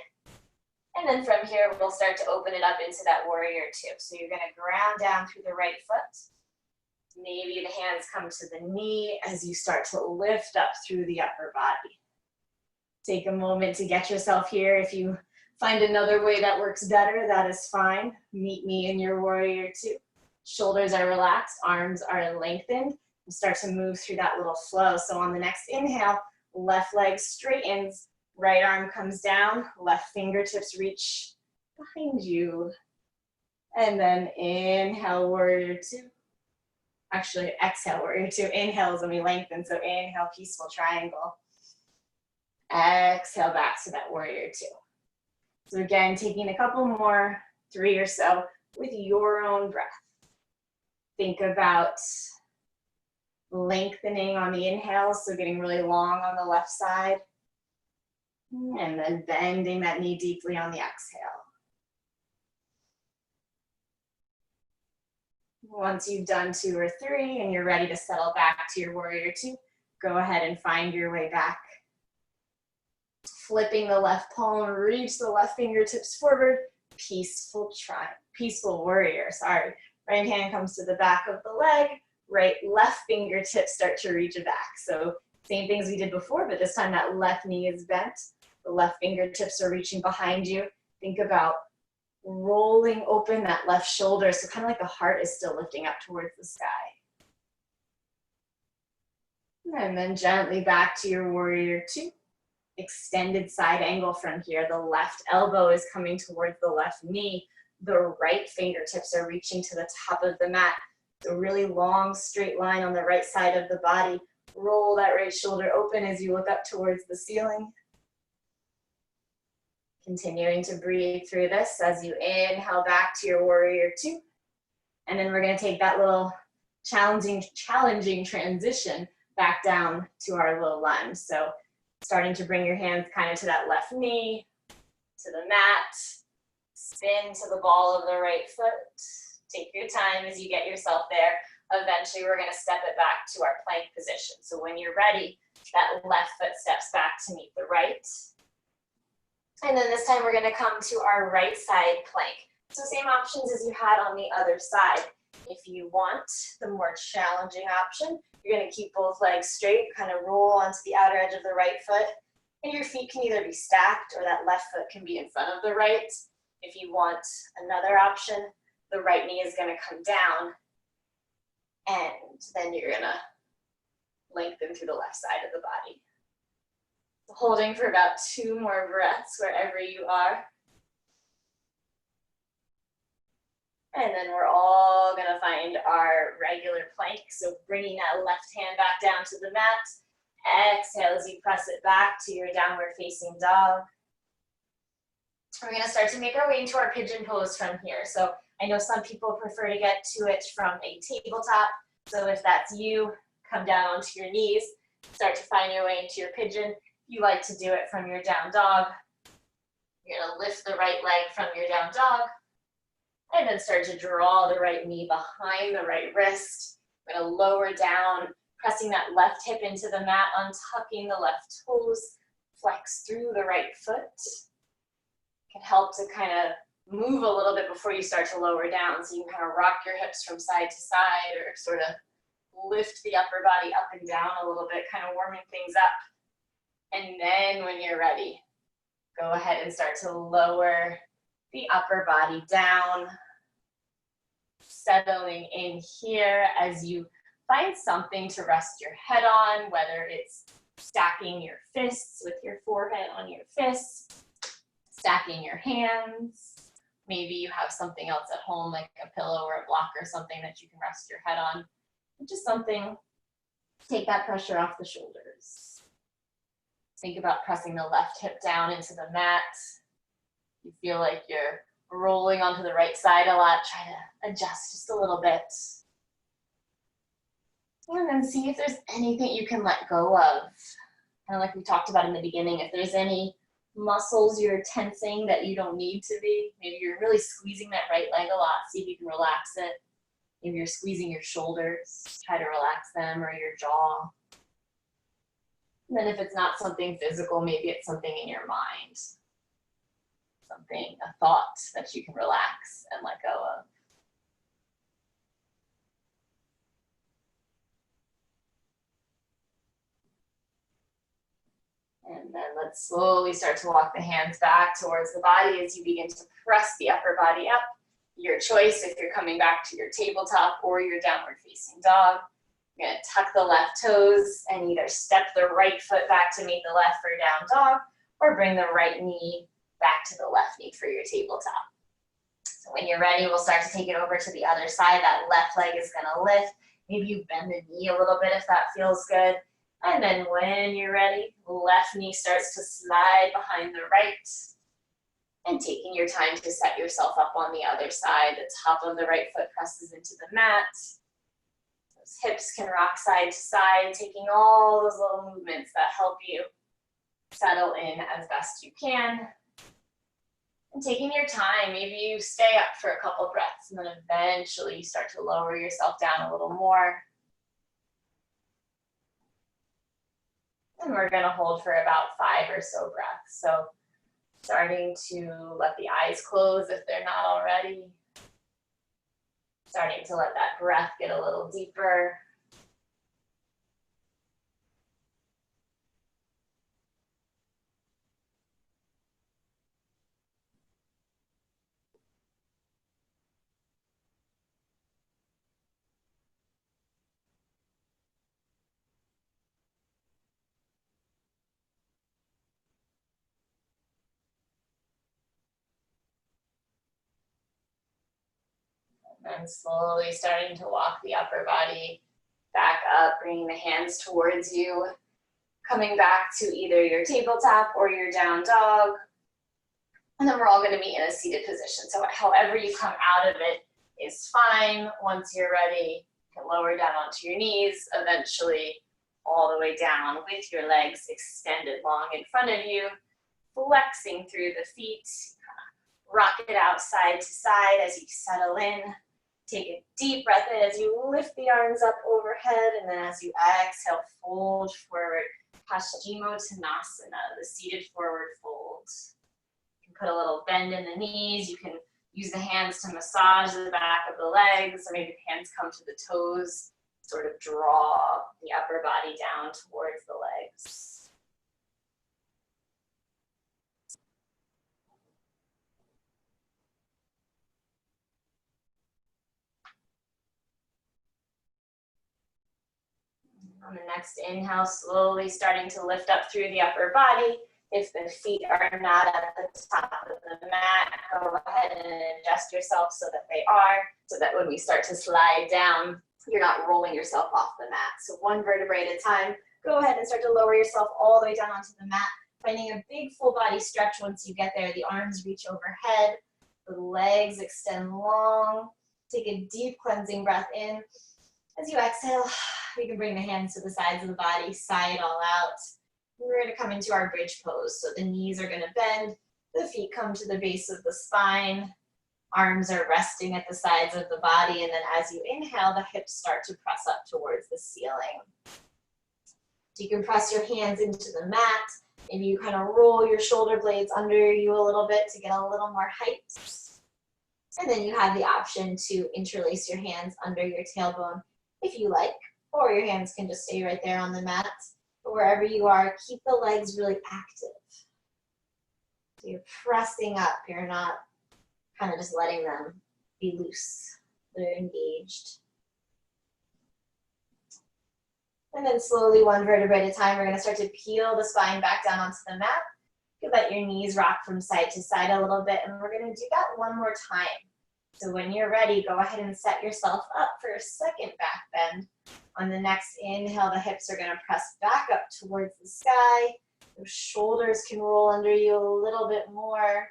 And then from here, we'll start to open it up into that warrior two. So you're gonna ground down through the right foot. Maybe the hands come to the knee as you start to lift up through the upper body. Take a moment to get yourself here. If you find another way that works better, that is fine. Meet me in your warrior two. Shoulders are relaxed, arms are lengthened. And start to move through that little flow. So on the next inhale, left leg straightens, right arm comes down, left fingertips reach behind you. And then inhale, warrior two. Actually, exhale, warrior two. Inhale is when we lengthen, so inhale, peaceful triangle. Exhale back to that warrior two. So again, taking a couple more, 3 or so, with your own breath. Think about lengthening on the inhale, so getting really long on the left side. And then bending that knee deeply on the exhale. Once you've done 2 or 3 and you're ready to settle back to your warrior two, go ahead and find your way back. Flipping the left palm, reach the left fingertips forward, peaceful warrior, sorry. Right hand comes to the back of the leg, left fingertips start to reach back. So same things we did before, but this time that left knee is bent. The left fingertips are reaching behind you. Think about rolling open that left shoulder, so kind of like the heart is still lifting up towards the sky. And then gently back to your warrior two. Extended side angle from here. The left elbow is coming towards the left knee. The right fingertips are reaching to the top of the mat. It's a really long straight line on the right side of the body. Roll that right shoulder open as you look up towards the ceiling. Continuing to breathe through this as you inhale back to your warrior two. And then we're going to take that little challenging transition back down to our low lunge. So starting to bring your hands kind of to that left knee, to the mat, spin to the ball of the right foot. Take your time as you get yourself there. Eventually, we're going to step it back to our plank position. So when you're ready, that left foot steps back to meet the right. And then this time we're going to come to our right side plank. So same options as you had on the other side. If you want the more challenging option, you're going to keep both legs straight, kind of roll onto the outer edge of the right foot. And your feet can either be stacked or that left foot can be in front of the right. If you want another option, the right knee is going to come down. And then you're going to lengthen through the left side of the body. Holding for about 2 more breaths wherever you are. And then we're all going to find our regular plank. So bringing that left hand back down to the mat. Exhale as you press it back to your downward facing dog. We're going to start to make our way into our pigeon pose from here. So I know some people prefer to get to it from a tabletop. So if that's you, come down onto your knees. Start to find your way into your pigeon. You like to do it from your down dog. You're going to lift the right leg from your down dog. And then start to draw the right knee behind the right wrist. We're going to lower down, pressing that left hip into the mat, untucking the left toes, flex through the right foot. Can help to kind of move a little bit before you start to lower down. So you can kind of rock your hips from side to side or sort of lift the upper body up and down a little bit, kind of warming things up. And then when you're ready, go ahead and start to lower the upper body down, settling in here as you find something to rest your head on, whether it's stacking your fists with your forehead on your fists, stacking your hands. Maybe you have something else at home like a pillow or a block or something that you can rest your head on. Just something to take that pressure off the shoulders. Think about pressing the left hip down into the mat. You feel like you're rolling onto the right side a lot. Try to adjust just a little bit. And then see if there's anything you can let go of. Kind of like we talked about in the beginning, if there's any muscles you're tensing that you don't need to be. Maybe you're really squeezing that right leg a lot. See if you can relax it. Maybe you're squeezing your shoulders. Try to relax them, or your jaw. And then if it's not something physical, maybe it's something in your mind. Something, a thought that you can relax and let go of. And then let's slowly start to walk the hands back towards the body as you begin to press the upper body up. Your choice if you're coming back to your tabletop or your downward facing dog. You're gonna tuck the left toes and either step the right foot back to meet the left for down dog, or bring the right knee back to the left knee for your tabletop. So when you're ready, we'll start to take it over to the other side. That left leg is gonna lift. Maybe you bend the knee a little bit if that feels good. And then when you're ready, left knee starts to slide behind the right. And taking your time to set yourself up on the other side. The top of the right foot presses into the mat. Those hips can rock side to side, taking all those little movements that help you settle in as best you can. And taking your time, maybe you stay up for a couple breaths and then eventually you start to lower yourself down a little more. And we're gonna hold for about 5 or so breaths. So starting to let the eyes close if they're not already. Starting to let that breath get a little deeper. And slowly starting to walk the upper body back up, bringing the hands towards you, coming back to either your tabletop or your down dog. And then we're all going to be in a seated position. So however you come out of it is fine. Once you're ready, you can lower down onto your knees, eventually all the way down with your legs extended long in front of you, flexing through the feet. Rock it out side to side as you settle in. Take a deep breath in as you lift the arms up overhead, and then as you exhale, fold forward. Paschimottanasana, the seated forward fold. You can put a little bend in the knees. You can use the hands to massage the back of the legs, or maybe the hands come to the toes, sort of draw the upper body down towards the legs. On the next inhale, slowly starting to lift up through the upper body. If the feet are not at the top of the mat, go ahead and adjust yourself so that they are, so that when we start to slide down, you're not rolling yourself off the mat. So one vertebrae at a time. Go ahead and start to lower yourself all the way down onto the mat, finding a big full body stretch once you get there. The arms reach overhead, the legs extend long. Take a deep cleansing breath in. As you exhale, you can bring the hands to the sides of the body, sigh it all out. We're going to come into our bridge pose. So the knees are going to bend, the feet come to the base of the spine, arms are resting at the sides of the body, and then as you inhale, the hips start to press up towards the ceiling. So you can press your hands into the mat. Maybe you kind of roll your shoulder blades under you a little bit to get a little more height. And then you have the option to interlace your hands under your tailbone if you like, or your hands can just stay right there on the mat. But wherever you are, keep the legs really active. So you're pressing up, you're not kind of just letting them be loose. They're engaged. And then slowly, one vertebrae at a time, we're going to start to peel the spine back down onto the mat. You can let your knees rock from side to side a little bit, and we're going to do that one more time. So when you're ready, go ahead and set yourself up for a second back bend. On the next inhale, the hips are going to press back up towards the sky. Those shoulders can roll under you a little bit more,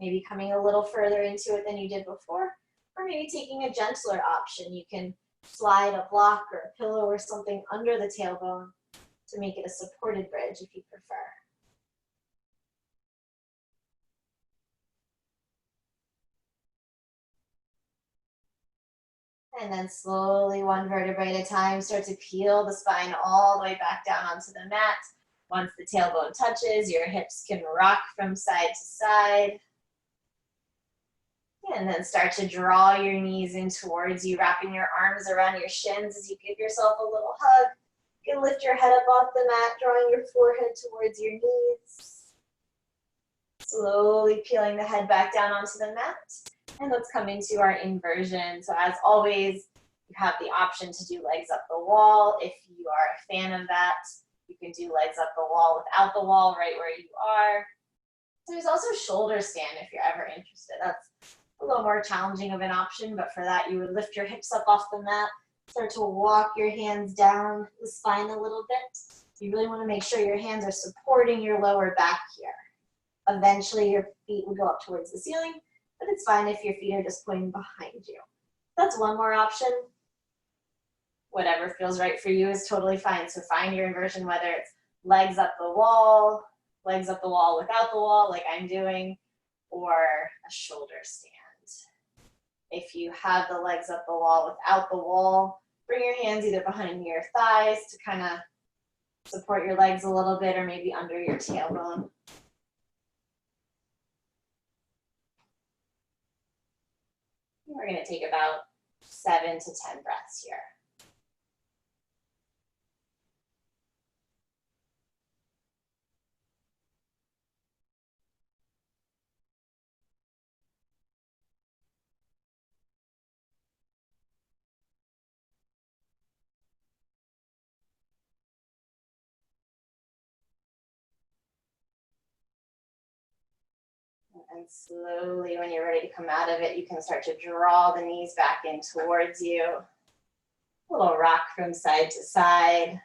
maybe coming a little further into it than you did before, or maybe taking a gentler option. You can slide a block or a pillow or something under the tailbone to make it a supported bridge if you prefer. And then slowly, one vertebrae at a time, start to peel the spine all the way back down onto the mat. Once the tailbone touches, your hips can rock from side to side. And then start to draw your knees in towards you, wrapping your arms around your shins as you give yourself a little hug. You can lift your head up off the mat, drawing your forehead towards your knees. Slowly peeling the head back down onto the mat. And let's come into our inversion. So as always, you have the option to do legs up the wall. If you are a fan of that, you can do legs up the wall without the wall right where you are. There's also shoulder stand if you're ever interested. That's a little more challenging of an option, but for that you would lift your hips up off the mat, start to walk your hands down the spine a little bit. You really want to make sure your hands are supporting your lower back here. Eventually your feet will go up towards the ceiling, but it's fine if your feet are just pointing behind you. That's one more option. Whatever feels right for you is totally fine. So find your inversion, whether it's legs up the wall without the wall like I'm doing, or a shoulder stand. If you have the legs up the wall without the wall, bring your hands either behind your thighs to kind of support your legs a little bit, or maybe under your tailbone. We're going to take about 7 to 10 breaths here. And slowly, when you're ready to come out of it, you can start to draw the knees back in towards you. A little rock from side to side.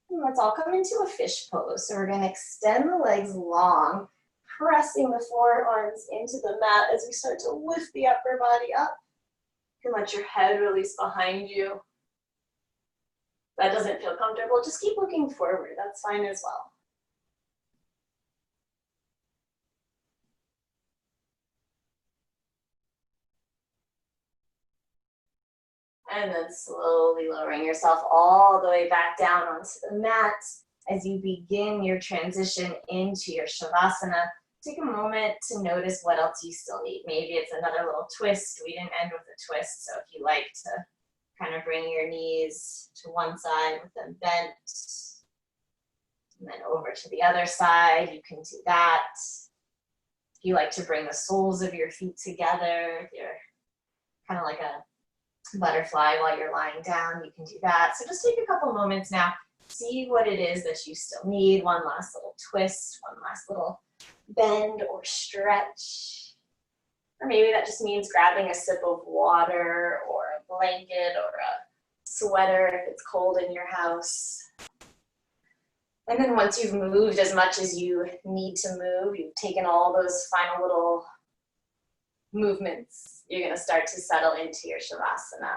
And let's all come into a fish pose. So we're going to extend the legs long, pressing the forearms into the mat as we start to lift the upper body up. You can let your head release behind you. If that doesn't feel comfortable, just keep looking forward. That's fine as well. And then slowly lowering yourself all the way back down onto the mat as you begin your transition into your Shavasana. Take a moment to notice what else you still need. Maybe it's another little twist. We didn't end with a twist, so if you like to kind of bring your knees to one side with them bent, and then over to the other side, you can do that. If you like to bring the soles of your feet together, if you're kind of like a butterfly while you're lying down, you can do that. So just take a couple moments now, see what it is that you still need. One last little twist, one last little bend or stretch. Or maybe that just means grabbing a sip of water or a blanket or a sweater if it's cold in your house. And then once you've moved as much as you need to move, you've taken all those final little movements, you're going to start to settle into your Shavasana.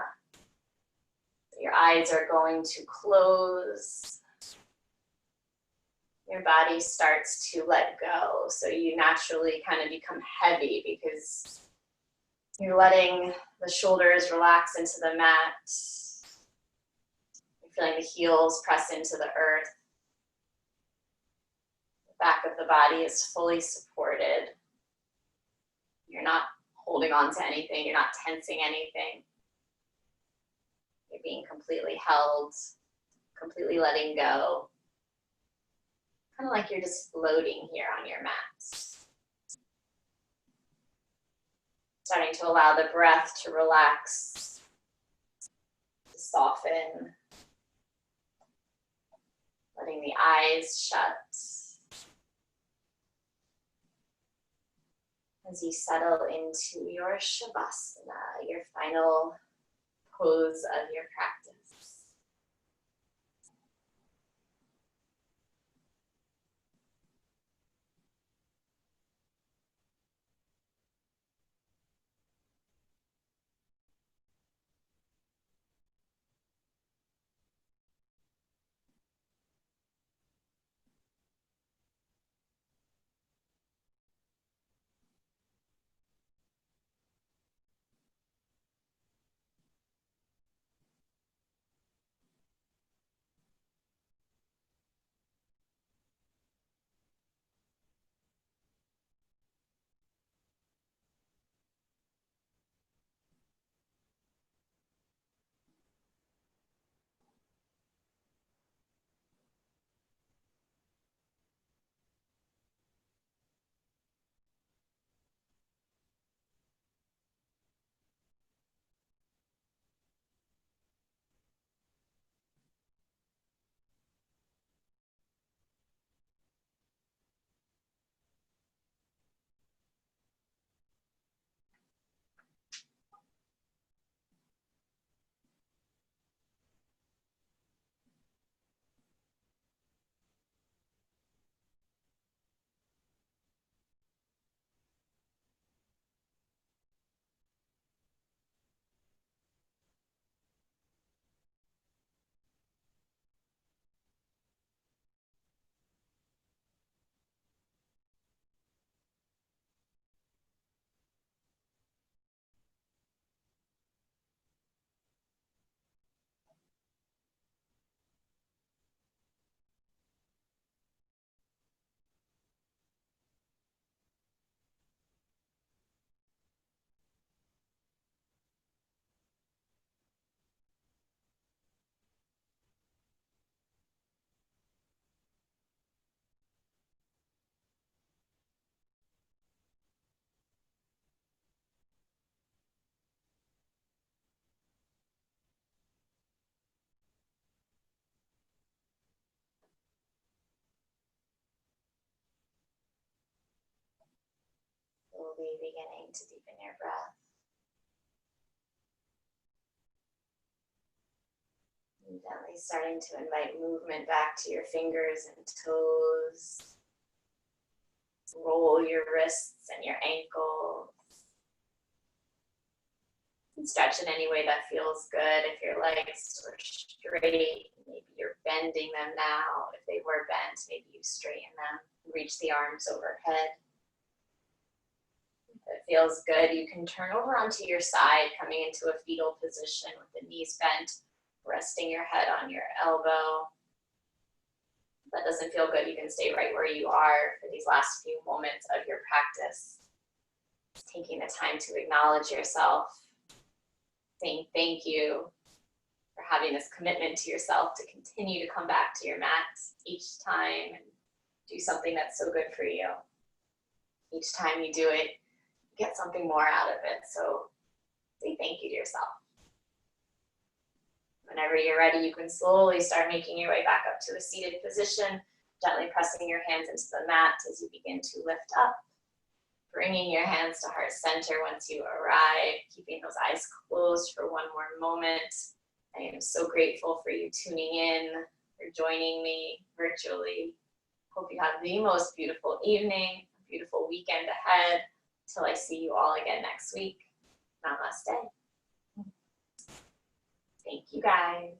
Your eyes are going to close. Your body starts to let go. So you naturally kind of become heavy because you're letting the shoulders relax into the mat. You're feeling the heels press into the earth. The back of the body is fully supported. You're not holding on to anything. You're not tensing anything. You're being completely held, completely letting go. Kind of like you're just floating here on your mat. Starting to allow the breath to relax, to soften. Letting the eyes shut. As you settle into your Shavasana, your final pose of your practice. Slowly beginning to deepen your breath. And gently starting to invite movement back to your fingers and toes. Roll your wrists and your ankles. And stretch in any way that feels good. If your legs were straight, maybe you're bending them now. If they were bent, maybe you straighten them. Reach the arms overhead. If it feels good, you can turn over onto your side, coming into a fetal position with the knees bent, resting your head on your elbow. If that doesn't feel good, you can stay right where you are for these last few moments of your practice. Just taking the time to acknowledge yourself, saying thank you for having this commitment to yourself to continue to come back to your mat each time and do something that's so good for you. Each time you do it, you get something more out of it. So say thank you to yourself. Whenever you're ready, you can slowly start making your way back up to a seated position, gently pressing your hands into the mat as you begin to lift up. Bringing your hands to heart center once you arrive, keeping those eyes closed for one more moment. I am so grateful for you tuning in, for joining me virtually. Hope you have the most beautiful evening, a beautiful weekend ahead. Till I see you all again next week. Namaste. Thank you guys.